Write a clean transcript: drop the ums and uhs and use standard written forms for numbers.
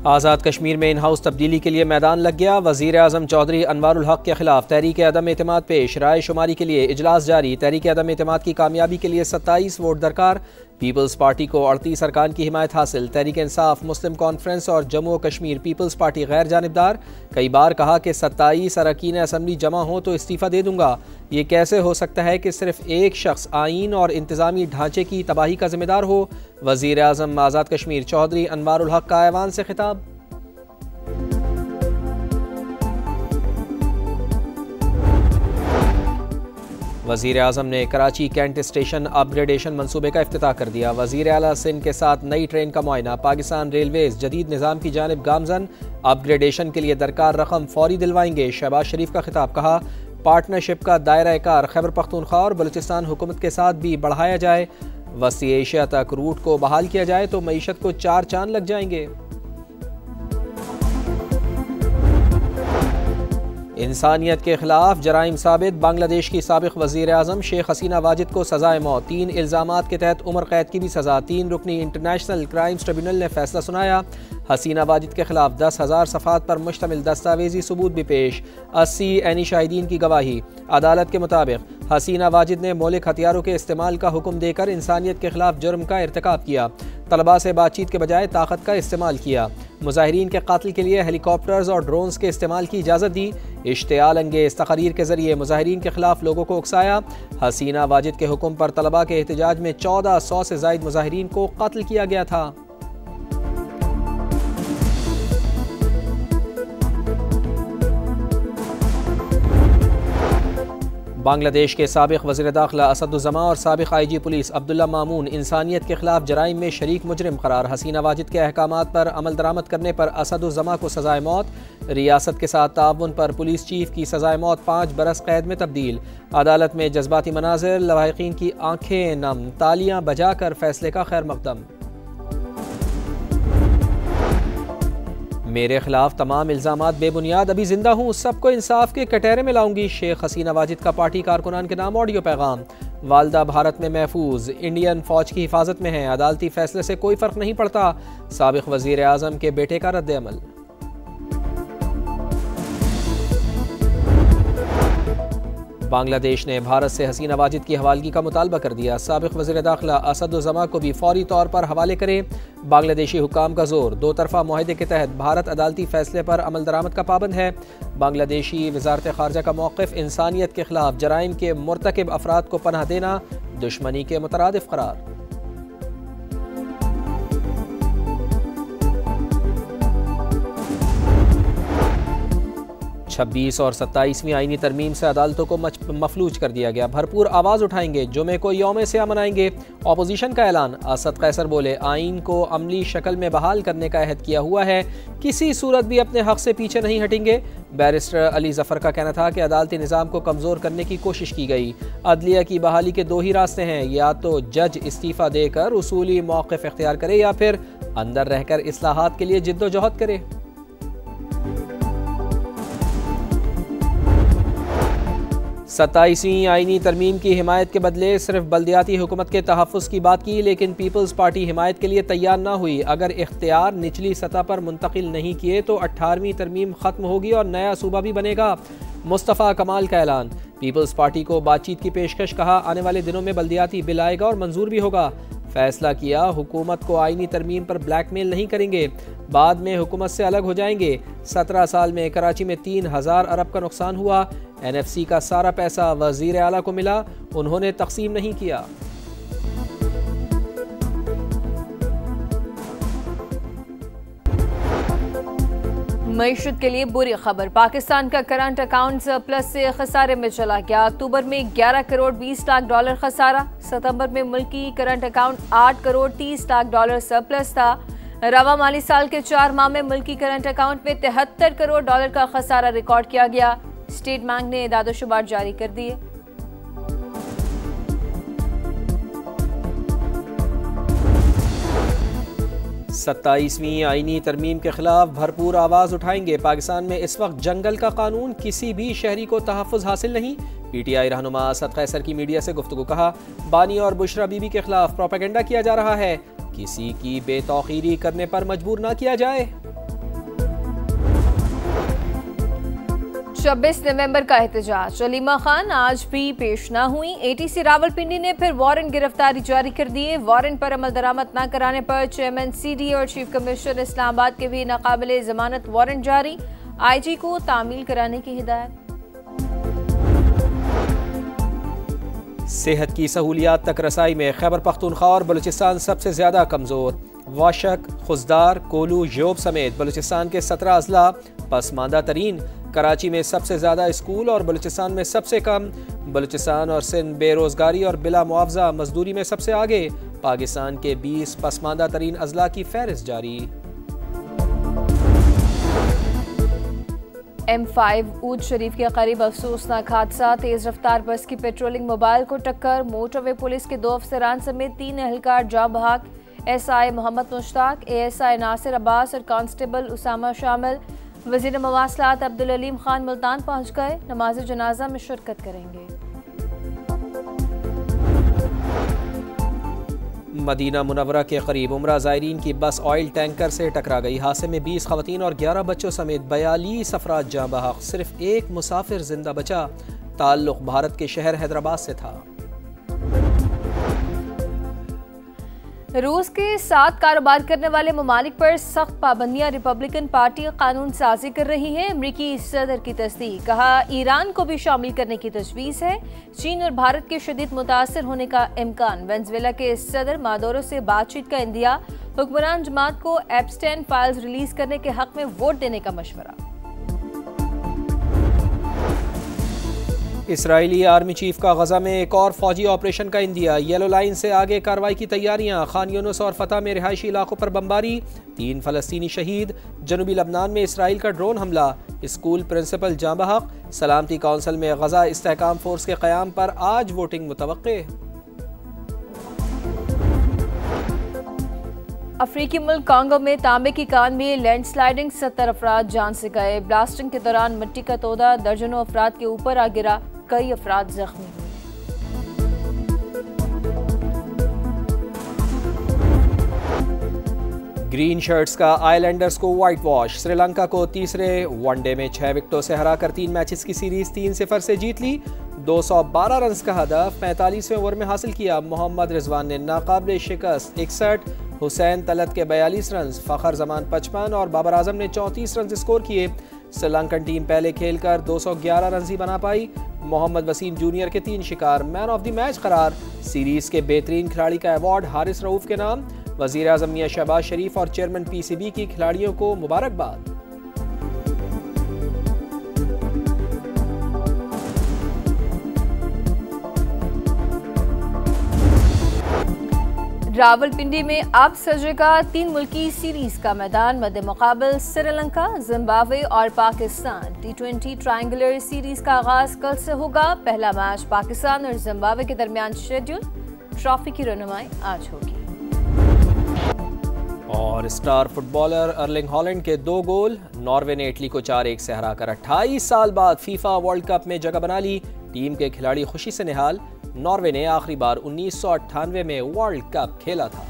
आज़ाद कश्मीर में in house तब्दीली के लिए मैदान लग गया। वज़ीर आज़म चौधरी अनवारुल हक के खिलाफ तहरीक अदम एतमाद पेश, राय शुमारी के लिए इजलास जारी। तहरीक अदम एतमाद की कामयाबी के लिए 27 वोट दरकार। पीपल्स पार्टी को 38 अरकान की हिमायत हासिल। तहरीक इंसाफ, मुस्लिम कॉन्फ्रेंस और जम्मू व कश्मीर पीपल्स पार्टी गैर जानिबदार। कई बार कहा कि 27 अरकान असम्बली जमा हो तो इस्तीफ़ा दे दूंगा। ये कैसे हो सकता है कि सिर्फ एक शख्स आईन और इंतज़ामी ढांचे की तबाही का जिम्मेदार हो। वज़ीर आज़म आज़ाद कश्मीर चौधरी अनवारुल हक का ऐवान से खिताब। वज़ीर आज़म ने कराची कैंट स्टेशन अपग्रेडेशन मनसूबे का इफ्तिताह कर दिया। वज़ीर आला सिंध के साथ नई ट्रेन का मुआयना। पाकिस्तान रेलवेज जदीद निज़ाम की जानिब गामजन, अपग्रेडेशन के लिए दरकार रकम फौरी दिलवाएंगे। शहबाज शरीफ का खिताब। कहा पार्टनरशिप का दायरा कार खैबर पख्तूनख्वा और बलूचिस्तान हुकूमत के साथ भी बढ़ाया जाए। वस्ती एशिया तक रूट को बहाल किया जाए तो मईशत को 4 चांद लग जाएंगे। इंसानियत के खिलाफ जराइम साबित। बांग्लादेश की साबिक वज़ीर आज़म शेख हसीना वाजिद को सजाए मौत। 3 इल्ज़ामात के तहत उम्र कैद की भी सज़ा। 3 रुकनी इंटरनेशनल क्राइम्स ट्रिब्यूनल ने फैसला सुनाया। हसीना वाजिद के खिलाफ 10,000 सफ़ात पर मुश्तमिल दस्तावेजी सबूत भी पेश। 80 ऐनी शाहिदीन की गवाही। अदालत के मुताबिक हसीना वाजिद ने मौलिक हथियारों के इस्तेमाल का हुक्म देकर इंसानियत के खिलाफ जुर्म का इर्तिकाब किया। तलबा से बातचीत के बजाय ताकत का इस्तेमाल किया। मुजाहिरीन के कातिल के लिए हेलीकॉप्टर्स और ड्रोन्स के इस्तेमाल की इजाज़त दी। इश्तियाल अंगेज़ तकरीर के जरिए मुजाहिरीन के खिलाफ लोगों को उकसाया। हसीना वाजिद के हुक्म पर तलबा के एहतजाज में 1400 से ज़ायद मुजाहिरीन को कत्ल किया गया था। बांग्लादेश के साबिक वज़ीर दाखिला असदुज़्ज़मा और साबिक IG पुलिस अब्दुल्ला मामून इंसानियत के खिलाफ जराइम में शरीक मुजरिम करार। हसीना वाजिद के अहकामात पर अमल दरामद करने पर असदुज़्ज़मा को सजाए मौत। रियासत के साथ ताउन पर पुलिस चीफ की सजाए मौत 5 बरस कैद में तब्दील। अदालत में जज्बाती मनाज़िर, लवाहिकीन की आंखें नम, तालियां बजाकर फैसले का खैर मकदम। मेरे खिलाफ तमाम इल्ज़ामात बेबुनियाद, अभी जिंदा हूँ, सबको इंसाफ के कटहरे में लाऊंगी। शेख हसीना वाजिद का पार्टी कारकुनान के नाम ऑडियो पैगाम। वालदा भारत में महफूज, इंडियन फौज की हिफाजत में है, अदालती फैसले से कोई फ़र्क नहीं पड़ता। साबिक वज़ीर आज़म के बेटे का रद्द अमल। बांग्लादेश ने भारत से हसीना वाजिद की हवालगी का मुतालबा कर दिया। साबिक वज़ीर दाखिला असदुज़्ज़मा को भी फौरी तौर पर हवाले करे। बांग्लादेशी हुकाम का जोर। 2 तरफ़ा मुआहदे के तहत भारत अदालती फैसले पर अमल दरामद का पाबंद है। बांग्लादेशी वज़ारत ख़ारजा का मौक़िफ़ इंसानियत के खिलाफ जराइम के मुर्तकिब अफराद को पनाह देना दुश्मनी के मुतरादिफ करार। 26 और 27वीं आईनी तरमीम से अदालतों को मफलूज कर दिया गया। भरपूर आवाज़ उठाएंगे, जुमे को यौम सियाह मनाएंगे। अपोजिशन का ऐलान। असद कैसर बोले आइन को अमली शक्ल में बहाल करने का अहद किया हुआ है, किसी सूरत भी अपने हक से पीछे नहीं हटेंगे। बैरिस्टर अली जफर का कहना था कि अदालती निज़ाम को कमज़ोर करने की कोशिश की गई। अदलिया की बहाली के 2 ही रास्ते हैं, या तो जज इस्तीफ़ा देकर उसूली मौक़िफ़ इख्तियार करे या फिर अंदर रहकर इस्लाहात के लिए जिद्दोजहद करे। 27वीं आईनी तरमीम की हिमायत के बदले सिर्फ बल्दियाती हुकूमत के तहफ़्फ़ुज़ की बात की, लेकिन पीपल्स पार्टी हिमायत के लिए तैयार ना हुई। अगर इख्तियार निचली सतह पर मुंतकिल नहीं किए तो 18वीं तरमीम ख़त्म होगी और नया सूबा भी बनेगा। मुस्तफ़ा कमाल का ऐलान। पीपल्स पार्टी को बातचीत की पेशकश। कहा आने वाले दिनों में बल्दियाती बिल आएगा और मंजूर भी होगा। फैसला किया हुकूमत को आईनी तरमीम पर ब्लैकमेल नहीं करेंगे, बाद में हुकूमत से अलग हो जाएंगे। 17 साल में कराची में 3000 अरब का नुकसान हुआ। NFC का सारा पैसा वज़ीर आला को मिला, उन्होंने तकसीम नहीं किया। मईशत के लिए बुरी खबर। पाकिस्तान का करंट अकाउंट सरप्लस से खसारे में चला गया। अक्टूबर में 11 करोड़ 20 लाख डॉलर खसारा। सितंबर में मुल्की current account 8 crore 30 lakh dollar surplus था। रवा माली साल के 4 माह में मुल्की करंट अकाउंट में 73 करोड़ डॉलर का खसारा रिकॉर्ड किया गया। स्टेट बैंक ने दादोशुमार जारी कर दिए। सत्ताईसवीं आईनी तरमीम के खिलाफ भरपूर आवाज़ उठाएंगे। पाकिस्तान में इस वक्त जंगल का कानून, किसी भी शहरी को तहफ़्फ़ुज़ हासिल नहीं। PTI रहनुमा असद कैसर की मीडिया से गुफ्तगू। कहा बानी और बुशरा बीबी के खिलाफ प्रोपेगेंडा किया जा रहा है, किसी की बेतौकीरी करने पर मजबूर ना किया जाए। 26 नवंबर का एहतजाज, अलीमा खान आज भी पेश न हुई। ATC रावलपिंडी ने फिर वारंट गिरफ्तारी जारी कर दिए। वारंट पर अमल दरामद न कराने पर चेयरमैन CD और चीफ कमिश्नर इस्लामाबाद के भी नाकाबिले जमानत वारंट जारी। IG को तामील कराने की हिदायत। सेहत की सहूलियात तक रसाई में खैबर पख्तूनख्वा और बलूचिस्तान सबसे ज्यादा कमजोर। वाशक, खुजदार, कोलू, योब समेत बलूचिस्तान के 17 अजला पसमानदा तरीन। कराची में सबसे ज्यादा स्कूल और बलूचिस्तान में सबसे कम। बलूचिस्तान और सिंध बेरोजगारी और बिला मुआवजा मजदूरी में सबसे आगे। पाकिस्तान के 20 पसमानदा तरीन अजला की फहरिस्त जारी। M5 ऊद शरीफ के करीब अफसोसनाक हादसा, तेज रफ्तार बस की पेट्रोलिंग मोबाइल को टक्कर। मोटरवे पुलिस के 2 अफसरान समेत 3 एहलकार जाँ बहक। SI मोहम्मद मुश्ताक, ASI नासिर अब्बास और कांस्टेबल उसामा शामिल। वज़ीर मवासलात अब्दुल अलीम खान मुल्तान पहुंच गए, नमाज जनाजा में शिरकत करेंगे। मदीना मुनव्वरा के करीब उम्रा ज़ायरीन की बस ऑयल टैंकर से टकरा गई। हादसे में 20 खवातीन और 11 बच्चों समेत 42 अफराद जाँ बहक। सिर्फ एक मुसाफिर जिंदा बचा। ताल्लुक भारत के शहर हैदराबाद से था। रूस के साथ कारोबार करने वाले ममालिक पर सख्त पाबंदियां रिपब्लिकन पार्टी कानून साजी कर रही है। अमरीकी सदर की तस्दीक, कहा ईरान को भी शामिल करने की तजवीज़ है। चीन और भारत के शदीद मुतासर होने का इम्कान। वेनेजुएला के सदर मादुरो से बातचीत का इंदिया। हुक्मरान जमात को एप्स्टेन फाइल्स रिलीज करने के हक में वोट देने का मशवरा। इसराइली आर्मी चीफ का गजा में एक और फौजी ऑपरेशन का इंदिया। येलो लाइन से आगे कार्रवाई की तैयारियां। खान यूनुस और फतह में रिहायशी इलाकों पर बमबारी। 3 फलस्तीनी शहीद। जनूबी लबनान में इसराइल का ड्रोन हमला। स्कूल प्रिंसिपल जाँ बहक। सलामती काउंसिल में गजा इस्तेहकाम फोर्स के क़याम पर आज वोटिंग मुतवक्के। अफ्रीकी मुल्क कांगो में तांबे की कान में लैंडस्लाइडिंग, 70 अफराद जान से गए। ब्लास्टिंग के दौरान मिट्टी का तोदा दर्जनों अफराद के ऊपर आ गिरा, कई अफराद जख्मी हुए। ग्रीन शर्ट्स का आइलैंडर्स को व्हाइट वॉश। श्रीलंका को तीसरे वनडे में 6 विकेटों से हराकर 3 मैचेस की सीरीज 3-0 से जीत ली। 212 रन का हदफ 45वें ओवर में हासिल किया। मोहम्मद रिजवान ने नाकाबिले शिकस्त 61, हुसैन तलत के 42 रन, फ़खर जमान 55 और बाबर आजम ने 34 रन स्कोर किए। श्रीलंकन टीम पहले खेलकर 211 रन ही बना पाई। मोहम्मद वसीम जूनियर के 3 शिकार मैन ऑफ द मैच करार। सीरीज के बेहतरीन खिलाड़ी का अवार्ड हारिस रऊफ के नाम। वज़ीर आज़म मियां शहबाज शरीफ और चेयरमैन PCB की खिलाड़ियों को मुबारकबाद। रावलपिंडी में अब सजेगा 3 मुल्की सीरीज का मैदान। मद्दे मुकाबल श्रीलंका, जिम्बाब्वे और पाकिस्तान। T20 ट्रायंगुलर सीरीज का आगाज कल से होगा। पहला मैच पाकिस्तान और जिम्बाब्वे के दरमियान शेड्यूल। ट्रॉफी की रनमाई आज होगी। और स्टार फुटबॉलर अर्लिंग हॉलैंड के 2 गोल। नॉर्वे ने इटली को 4-1 से हराकर 28 साल बाद फीफा वर्ल्ड कप में जगह बना ली। टीम के खिलाड़ी खुशी से निहाल। नॉर्वे ने आखिरी बार 1998 में वर्ल्ड कप खेला था।